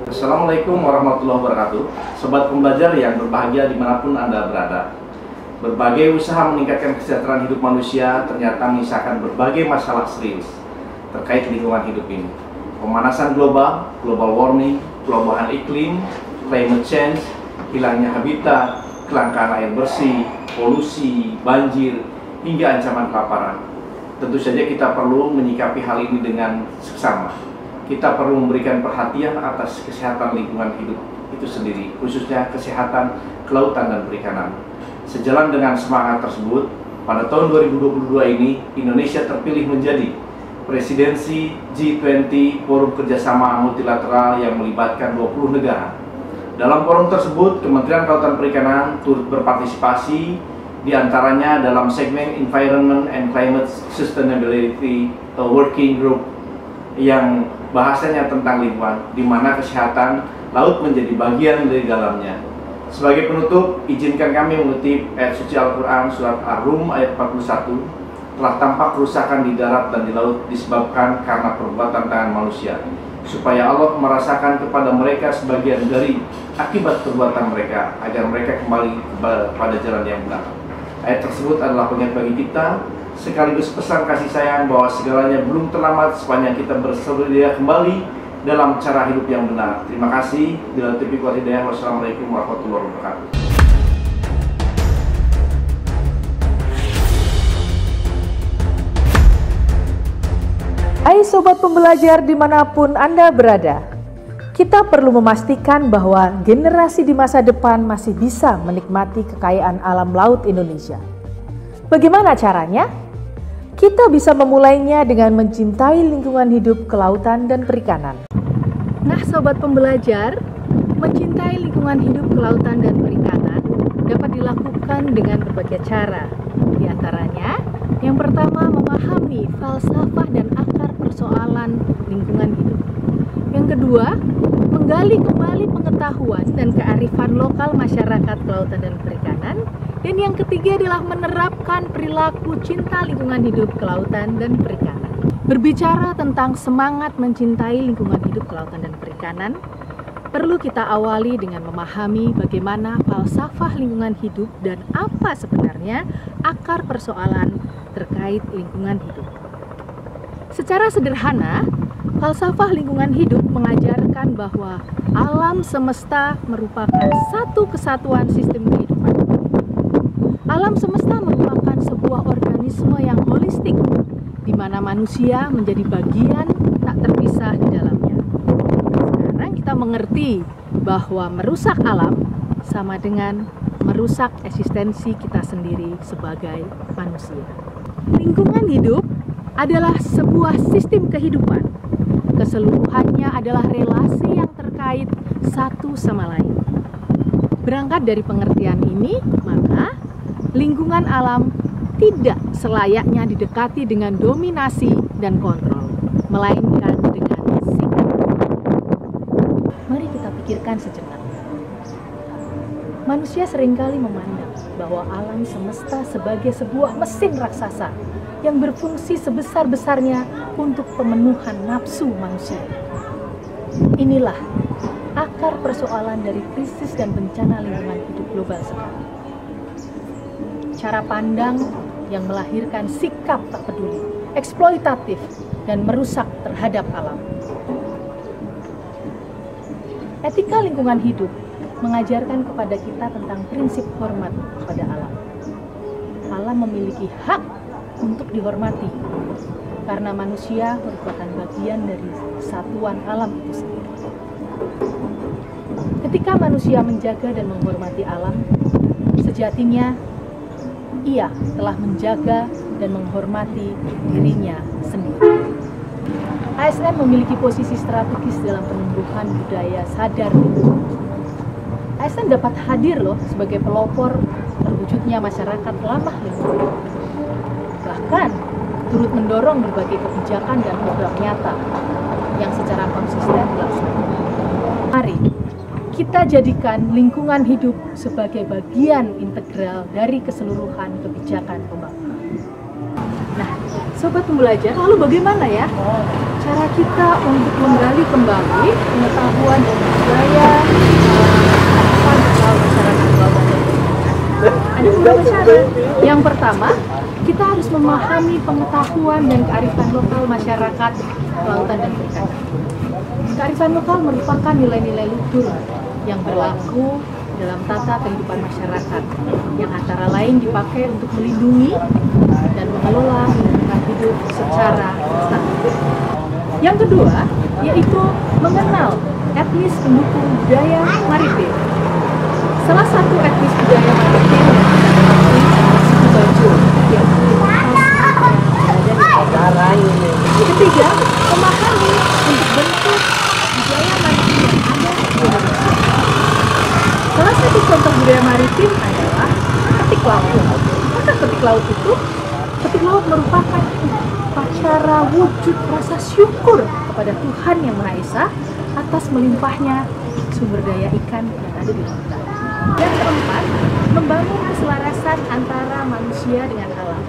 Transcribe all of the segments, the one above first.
Assalamualaikum warahmatullahi wabarakatuh. Sobat pembelajar yang berbahagia dimanapun Anda berada. Berbagai usaha meningkatkan kesejahteraan hidup manusia ternyata menyisakan berbagai masalah serius terkait lingkungan hidup ini. Pemanasan global, global warming, perubahan iklim, climate change, hilangnya habitat, kelangkaan air bersih, polusi, banjir, hingga ancaman kelaparan. Tentu saja kita perlu menyikapi hal ini dengan seksama. Kita perlu memberikan perhatian atas kesehatan lingkungan hidup itu sendiri, khususnya kesehatan kelautan dan perikanan. Sejalan dengan semangat tersebut, pada tahun 2022 ini, Indonesia terpilih menjadi presidensi G20 Forum Kerjasama Multilateral yang melibatkan 20 negara. Dalam forum tersebut, Kementerian Kelautan Perikanan turut berpartisipasi, diantaranya dalam segmen Environment and Climate Sustainability Working Group yang bahasanya tentang lingkungan, di mana kesehatan laut menjadi bagian dari dalamnya. Sebagai penutup, izinkan kami mengutip ayat suci Al-Quran surat Ar-Rum ayat 41, telah tampak kerusakan di darat dan di laut disebabkan karena perbuatan tangan manusia, supaya Allah merasakan kepada mereka sebagian dari akibat perbuatan mereka, agar mereka kembali pada jalan yang benar. Ayat tersebut adalah pengingat bagi kita, sekaligus pesan kasih sayang bahwa segalanya belum terlambat sepanjang kita bersedia kembali dalam cara hidup yang benar. Terima kasih. Bila taufiq wal hidayah. Wassalamualaikum warahmatullahi wabarakatuh. Hai sobat pembelajar dimanapun Anda berada, kita perlu memastikan bahwa generasi di masa depan masih bisa menikmati kekayaan alam laut Indonesia. Bagaimana caranya? Kita bisa memulainya dengan mencintai lingkungan hidup kelautan dan perikanan. Nah sobat pembelajar, mencintai lingkungan hidup kelautan dan perikanan dapat dilakukan dengan berbagai cara. Di antaranya, yang pertama memahami falsafah dan akar persoalan lingkungan hidup. Yang kedua, menggali kembali pengetahuan dan kearifan lokal masyarakat kelautan dan perikanan. Dan yang ketiga adalah menerapkan perilaku cinta lingkungan hidup kelautan dan perikanan. Berbicara tentang semangat mencintai lingkungan hidup kelautan dan perikanan, perlu kita awali dengan memahami bagaimana falsafah lingkungan hidup dan apa sebenarnya akar persoalan terkait lingkungan hidup. Secara sederhana, falsafah lingkungan hidup mengajarkan bahwa alam semesta merupakan satu kesatuan sistem kehidupan. Alam semesta merupakan sebuah organisme yang holistik, di mana manusia menjadi bagian tak terpisah di dalamnya. Sekarang kita mengerti bahwa merusak alam sama dengan merusak eksistensi kita sendiri sebagai manusia. Lingkungan hidup adalah sebuah sistem kehidupan. Keseluruhannya adalah relasi yang terkait satu sama lain. Berangkat dari pengertian ini, maka lingkungan alam tidak selayaknya didekati dengan dominasi dan kontrol, melainkan dengan sikap. Mari kita pikirkan sejenak. Manusia seringkali memandang bahwa alam semesta sebagai sebuah mesin raksasa yang berfungsi sebesar-besarnya untuk pemenuhan nafsu manusia. Inilah akar persoalan dari krisis dan bencana lingkungan hidup global sekarang. Cara pandang yang melahirkan sikap tak peduli, eksploitatif, dan merusak terhadap alam. Etika lingkungan hidup mengajarkan kepada kita tentang prinsip hormat pada alam. Alam memiliki hak untuk dihormati, karena manusia merupakan bagian dari kesatuan alam itu sendiri. Ketika manusia menjaga dan menghormati alam, sejatinya ia telah menjaga dan menghormati dirinya sendiri. ASN memiliki posisi strategis dalam penumbuhan budaya sadar lingkungan. ASN dapat hadir sebagai pelopor terwujudnya masyarakat ramah lingkungan. Bahkan turut mendorong berbagai kebijakan dan program nyata yang secara konsisten dilaksanakan. Mari kita jadikan lingkungan hidup sebagai bagian integral dari keseluruhan kebijakan pembangunan. Nah, Sobat pembelajar, lalu bagaimana ya cara kita untuk menggali kembali pengetahuan dan budaya masyarakat Kelautan dan Perikanan? Ada beberapa cara. Yang pertama, kita harus memahami pengetahuan dan kearifan lokal masyarakat Kelautan dan Perikanan. Kearifan lokal merupakan nilai-nilai luhur yang berlaku dalam tata kehidupan masyarakat yang antara lain dipakai untuk melindungi dan mengelola lingkungan hidup secara stabil. Yang kedua, yaitu mengenal etnis pendukung budaya maritim. Salah satu etnis budaya maritim adalah suku Bajo yang ketiga, memahami untuk bentuk budaya maritim yang ada di Indonesia. Salah satu contoh budaya maritim adalah petik laut. Maka petik laut itu, petik laut merupakan upacara wujud rasa syukur kepada Tuhan Yang Maha Esa atas melimpahnya sumber daya ikan yang ada di lautan. Yang keempat, membangun keselarasan antara manusia dengan alam.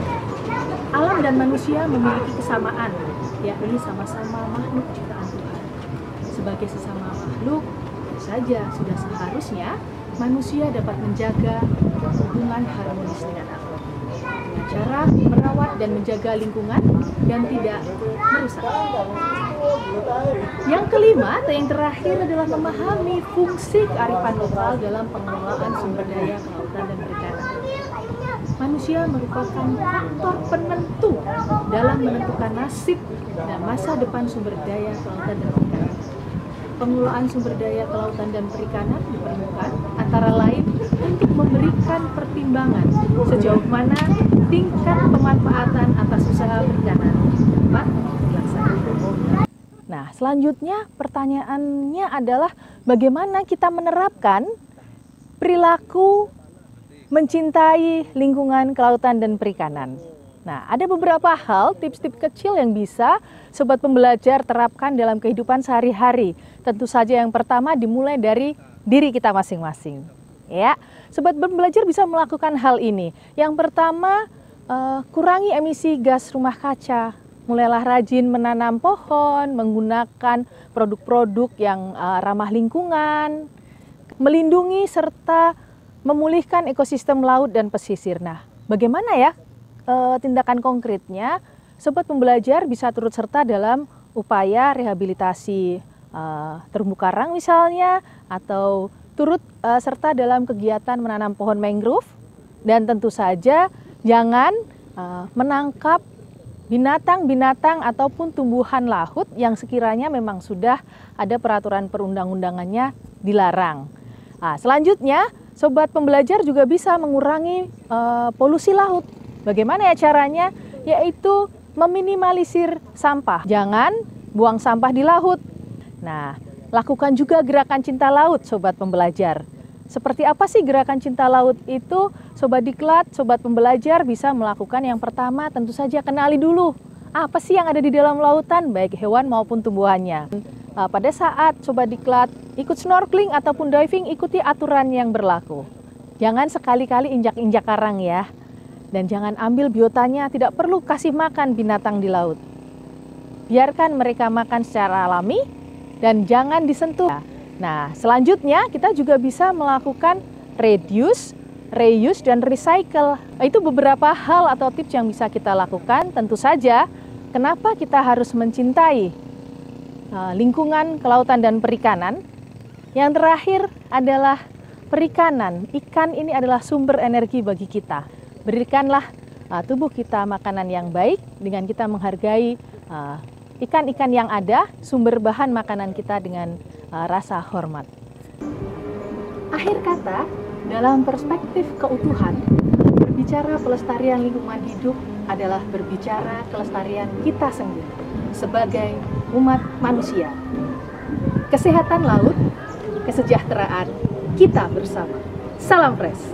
Alam dan manusia memiliki kesamaan, yakni sama-sama makhluk ciptaan Tuhan. Sebagai sesama makhluk, saja sudah seharusnya manusia dapat menjaga hubungan harmonis dengan alam dengan cara merawat dan menjaga lingkungan dan tidak merusak. Yang kelima atau yang terakhir adalah memahami fungsi kearifan lokal dalam pengelolaan sumber daya kelautan dan perikanan. Manusia merupakan faktor penentu dalam menentukan nasib dan masa depan sumber daya kelautan dan perikanan. Pengelolaan sumber daya kelautan dan perikanan diperlukan antara lain untuk memberikan pertimbangan sejauh mana tingkat pemanfaatan atas usaha perikanan dapat dilaksanakan. Nah, selanjutnya pertanyaannya adalah bagaimana kita menerapkan perilaku mencintai lingkungan kelautan dan perikanan. Nah, ada beberapa hal, tips-tips kecil yang bisa sobat pembelajar terapkan dalam kehidupan sehari-hari. Tentu saja yang pertama dimulai dari diri kita masing-masing. Ya, sobat pembelajar bisa melakukan hal ini. Yang pertama, kurangi emisi gas rumah kaca. Mulailah rajin menanam pohon, menggunakan produk-produk yang ramah lingkungan, melindungi serta memulihkan ekosistem laut dan pesisir. Nah, bagaimana ya tindakan konkretnya? Sobat pembelajar bisa turut serta dalam upaya rehabilitasi terumbu karang misalnya, atau turut serta dalam kegiatan menanam pohon mangrove, dan tentu saja jangan menangkap binatang-binatang ataupun tumbuhan laut yang sekiranya memang sudah ada peraturan perundang-undangannya dilarang. Nah, selanjutnya sobat pembelajar juga bisa mengurangi polusi laut. Bagaimana ya caranya? Yaitu meminimalisir sampah. Jangan buang sampah di laut. Nah, lakukan juga gerakan cinta laut, sobat pembelajar. Seperti apa sih gerakan cinta laut itu? Sobat Diklat, sobat pembelajar bisa melakukan yang pertama tentu saja kenali dulu apa sih yang ada di dalam lautan, baik hewan maupun tumbuhannya. Pada saat sobat Diklat ikut snorkeling ataupun diving, ikuti aturan yang berlaku. Jangan sekali-kali injak-injak karang ya. Dan jangan ambil biotanya, tidak perlu kasih makan binatang di laut. Biarkan mereka makan secara alami dan jangan disentuh. Nah, selanjutnya kita juga bisa melakukan reduce, reuse, dan recycle. Itu beberapa hal atau tips yang bisa kita lakukan. Tentu saja, kenapa kita harus mencintai lingkungan kelautan dan perikanan? Yang terakhir adalah perikanan. Ikan ini adalah sumber energi bagi kita. Berikanlah tubuh kita makanan yang baik dengan kita menghargai ikan-ikan yang ada, sumber bahan makanan kita dengan rasa hormat. Akhir kata, dalam perspektif keutuhan, berbicara pelestarian lingkungan hidup adalah berbicara kelestarian kita sendiri sebagai umat manusia. Kesehatan laut, kesejahteraan kita bersama. Salam Fresh.